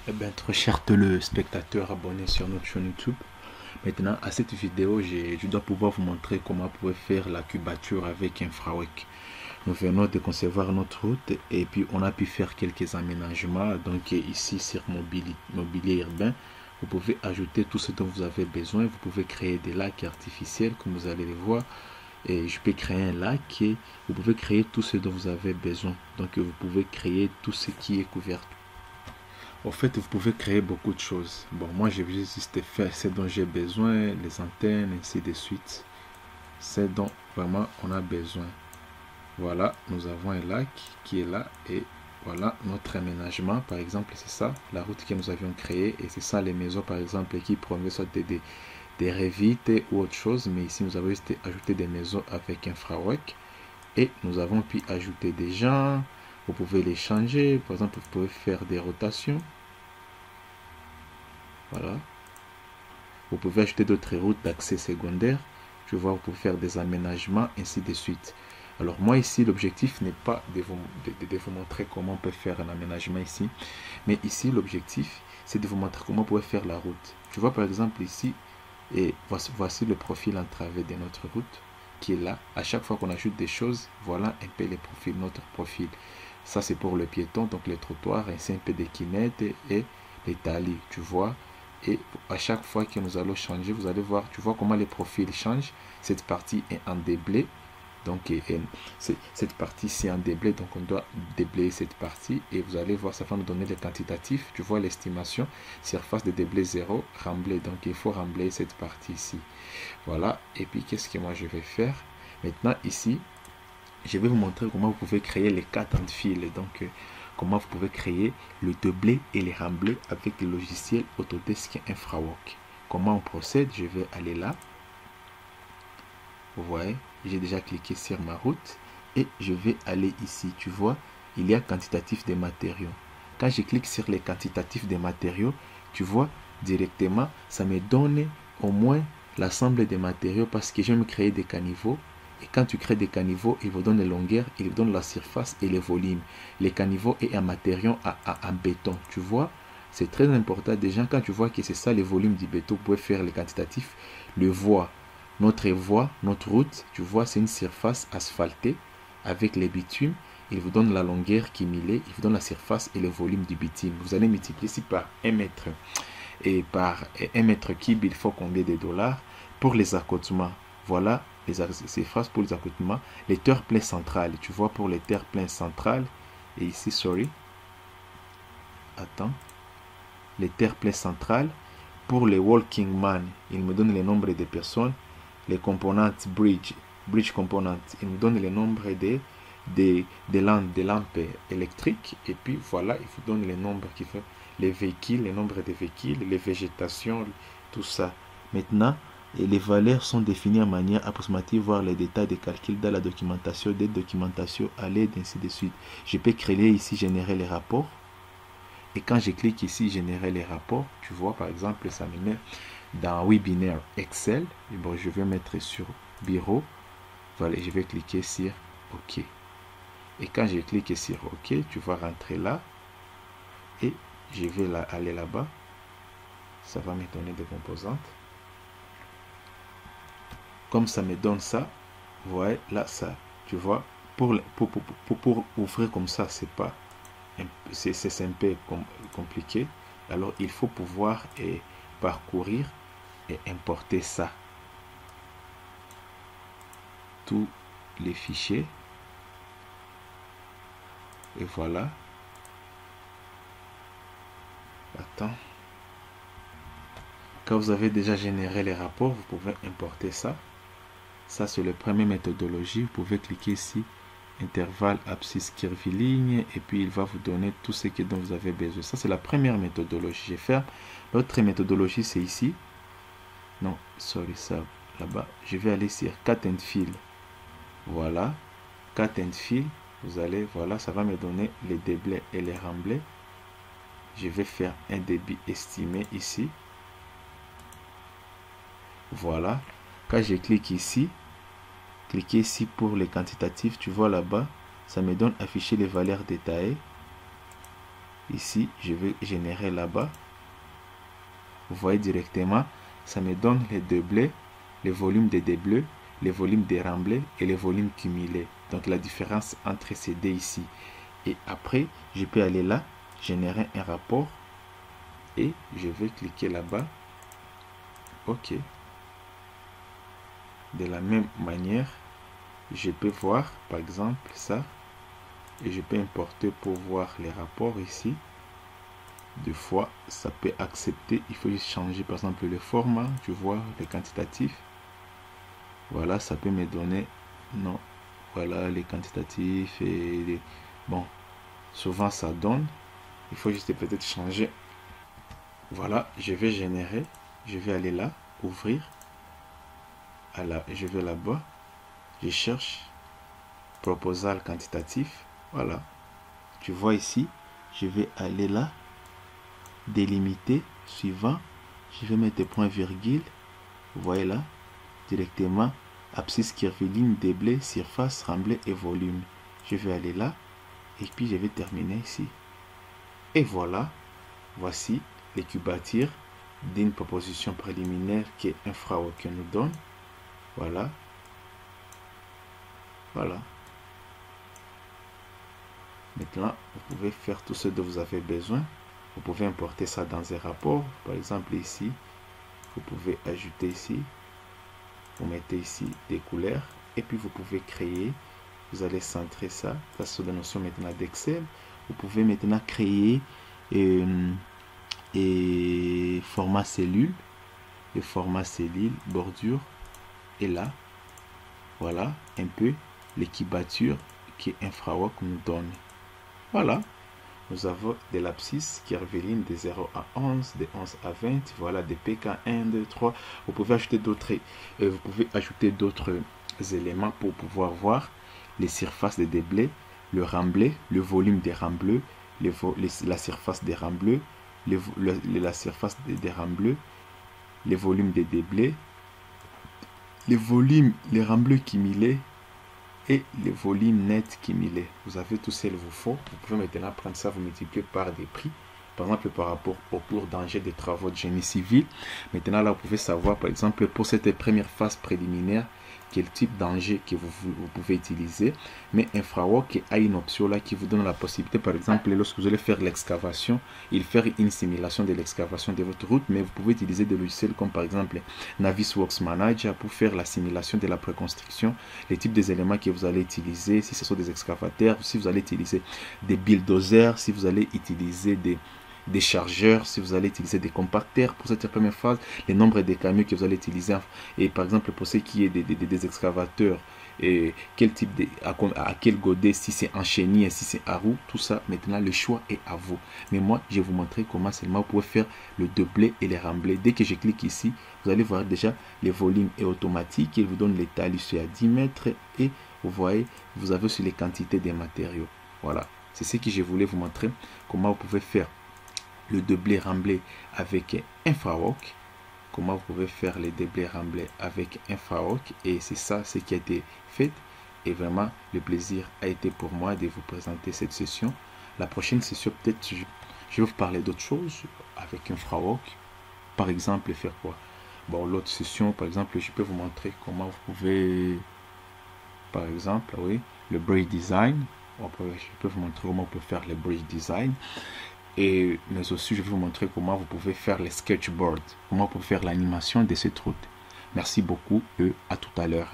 Eh bien, très cher spectateur abonné sur notre chaîne YouTube. Maintenant, à cette vidéo, je dois pouvoir vous montrer comment vous pouvez faire la cubature avec InfraWorks. Nous venons de concevoir notre route et puis on a pu faire quelques aménagements. Donc ici, sur mobilier urbain, vous pouvez ajouter tout ce dont vous avez besoin. Vous pouvez créer des lacs artificiels, comme vous allez le voir. Et je peux créer un lac et vous pouvez créer tout ce dont vous avez besoin. Donc vous pouvez créer tout ce qui est couvert. En fait, vous pouvez créer beaucoup de choses. Bon, moi, je vais juste faire ce dont j'ai besoin, les antennes, ainsi de suite. C'est dont vraiment on a besoin. Voilà, nous avons un lac qui est là et voilà notre aménagement. Par exemple, c'est ça, la route que nous avions créée et c'est ça les maisons, par exemple, qui promeuvent soit des Revit ou autre chose. Mais ici, nous avons juste ajouté des maisons avec InfraWorks et nous avons pu ajouter des gens. Vous pouvez les changer. Par exemple, vous pouvez faire des rotations. Voilà. Vous pouvez ajouter d'autres routes d'accès secondaire. Tu vois, vous pouvez faire des aménagements, ainsi de suite. Alors moi ici, l'objectif n'est pas de vous montrer comment on peut faire un aménagement ici. Mais ici, l'objectif, c'est de vous montrer comment on peut faire la route. Tu vois par exemple ici, et voici le profil en travers de notre route qui est là. À chaque fois qu'on ajoute des choses, voilà un peu les profils, notre profil. Ça c'est pour le piéton, donc les trottoirs, ainsi un peu des kinettes et les talis, tu vois. Et à chaque fois que nous allons changer, vous allez voir, tu vois comment les profils changent. Cette partie est en déblai. Donc, cette partie-ci en déblai. Donc, on doit déblayer cette partie. Et vous allez voir, ça va nous donner les quantitatifs. Tu vois l'estimation. Surface de déblai 0, remblai. Donc, il faut remblayer cette partie-ci. Voilà. Et puis, qu'est-ce que moi je vais faire? Maintenant, ici, je vais vous montrer comment vous pouvez créer les 4 en fil. Donc, comment vous pouvez créer le déblai et les remblais avec le logiciel Autodesk InfraWorks. Comment on procède? Je vais aller là. Vous voyez, j'ai déjà cliqué sur ma route et je vais aller ici. Tu vois, il y a quantitatif des matériaux. Quand je clique sur les quantitatifs des matériaux, tu vois, directement, ça me donne au moins l'ensemble des matériaux parce que je vais me créer des caniveaux. Et quand tu crées des caniveaux, il vous donne les longueurs, il vous donne la surface et les volumes. Les caniveaux et un matériau en béton. Tu vois, c'est très important. Déjà, quand tu vois que c'est ça les volumes du béton, vous pouvez faire les quantitatifs, le voie. Notre voie, notre route, tu vois, c'est une surface asphaltée avec les bitumes. Il vous donne la longueur qui est millée, il vous donne la surface et le volume du bitume. Vous allez multiplier ici par 1 mètre. Et par 1 mètre cube, il faut combien de dollars? Pour les accotements, voilà ces phrases pour les accotements. Les terres pleines centrales, tu vois, pour les terres pleines centrales. Et ici, sorry. Attends. Les terres pleines centrales. Pour les walking man, il me donne le nombre de personnes. Les composantes bridge component, il me donne le nombre de lampes électriques. Et puis voilà, il vous donne le nombre qui fait les véhicules, le nombre de véhicules, les végétations, tout ça. Maintenant, les valeurs sont définies en manière approximative, voir les détails des calculs dans la documentation, des documentations à l'aide, ainsi de suite. Je peux créer ici, générer les rapports. Et quand je clique ici, générer les rapports, tu vois, par exemple, ça me met dans webinaire Excel. Et bon, je vais mettre sur bureau. Voilà, je vais cliquer sur OK. Et quand je clique sur OK, tu vas rentrer là. Et je vais aller là-bas. Ça va me donner des composantes. Comme ça me donne ça, vous voyez, là, ça, tu vois, pour ouvrir comme ça, c'est pas, c'est un peu compliqué. Alors, il faut pouvoir parcourir et importer ça. Tous les fichiers. Et voilà. Attends. Quand vous avez déjà généré les rapports, vous pouvez importer ça. Ça, c'est la première méthodologie. Vous pouvez cliquer ici, intervalle, abscisse, curviligne, et puis il va vous donner tout ce dont vous avez besoin. Ça, c'est la première méthodologie. Je vais faire l'autre méthodologie, c'est ici. Non, sorry, ça, là-bas. Je vais aller sur Cut and Fill. Voilà. Cut and Fill. Vous allez, voilà, ça va me donner les déblais et les remblais. Je vais faire un débit estimé ici. Voilà. Quand je clique ici, cliquez ici pour les quantitatifs, tu vois là-bas, ça me donne afficher les valeurs détaillées. Ici, je vais générer là-bas. Vous voyez directement, ça me donne les doublés, les volumes des déblés, les volumes des remblais et les volumes cumulés. Donc la différence entre ces deux ici. Et après, je peux aller là, générer un rapport. Et je vais cliquer là-bas. OK. De la même manière, je peux voir par exemple ça. Et je peux importer pour voir les rapports ici. Des fois, ça peut accepter. Il faut juste changer par exemple le format. Tu vois, le quantitatif. Voilà, ça peut me donner. Non. Voilà, les quantitatifs. Et les... Bon, souvent ça donne. Il faut juste peut-être changer. Voilà, je vais générer. Je vais aller là, ouvrir. Je vais là-bas. Je cherche proposal quantitatif. Voilà. Tu vois ici, je vais aller là. Délimiter, suivant, je vais mettre des points virgule, vous voyez là, directement, abscisse curviligne, déblai, surface, remblai et volume. Je vais aller là, et puis je vais terminer ici. Et voilà, voici les cubatures d'une proposition préliminaire qui est InfraWorks qui nous donne. Voilà. Voilà. Maintenant, vous pouvez faire tout ce dont vous avez besoin. Vous pouvez importer ça dans un rapport. Par exemple ici, vous pouvez ajouter ici. Vous mettez ici des couleurs. Et puis vous pouvez créer. Vous allez centrer ça. Ça c'est la notion maintenant d'Excel. Vous pouvez maintenant créer et format cellule. Le format cellule, bordure. Et là, voilà un peu l'équibature qui InfraWorks nous donne. Voilà. Nous avons de l'abscisse qui curviligne de 0 à 11, de 11 à 20. Voilà des PK 1, 2, 3. Vous pouvez ajouter d'autres éléments pour pouvoir voir les surfaces des déblais, le remblai, le volume des rembleux, la surface des rembleux, la surface des rembleux, les volumes des déblais, les volumes, les rembleux cumulés et les volumes nets cumulés. Vous avez tout ce qu'il vous faut. Vous pouvez maintenant prendre ça, vous multiplier par des prix. Par exemple, par rapport au cours d'enjeux des travaux de génie civil. Maintenant, là, vous pouvez savoir, par exemple, pour cette première phase préliminaire, quel type d'enjeu que vous pouvez utiliser. Mais InfraWorks a une option là qui vous donne la possibilité, par exemple, lorsque vous allez faire l'excavation, il fait une simulation de l'excavation de votre route, mais vous pouvez utiliser des logiciels comme par exemple Navisworks Manager pour faire la simulation de la préconstruction, les types des éléments que vous allez utiliser, si ce sont des excavateurs, si vous allez utiliser des bulldozers, si vous allez utiliser des chargeurs, si vous allez utiliser des compacteurs pour cette première phase, les nombres de camions que vous allez utiliser, et par exemple pour ce qui est des excavateurs, et quel type à quel godet, si c'est en chenille, si c'est à roue, tout ça, maintenant le choix est à vous. Mais moi, je vais vous montrer comment seulement vous pouvez faire le doublé et les remblais. Dès que je clique ici, vous allez voir déjà les volumes est automatique, il vous donne les talus à 10 mètres, et vous voyez, vous avez aussi les quantités des matériaux. Voilà, c'est ce que je voulais vous montrer, comment vous pouvez faire le doublé remblai avec InfraWorks, comment vous pouvez faire les doublés remblais avec InfraWorks, et c'est ça ce qui a été fait. Et vraiment le plaisir a été pour moi de vous présenter cette session. La prochaine session, peut-être je vais vous parler d'autres choses avec InfraWorks. Par exemple, faire quoi? Bon, l'autre session, par exemple, je peux vous montrer comment vous pouvez, par exemple, oui, le bridge design. Je peux vous montrer comment on peut faire le bridge design. Mais aussi, je vais vous montrer comment vous pouvez faire les sketchboards, comment vous pouvez faire l'animation de cette route. Merci beaucoup et à tout à l'heure.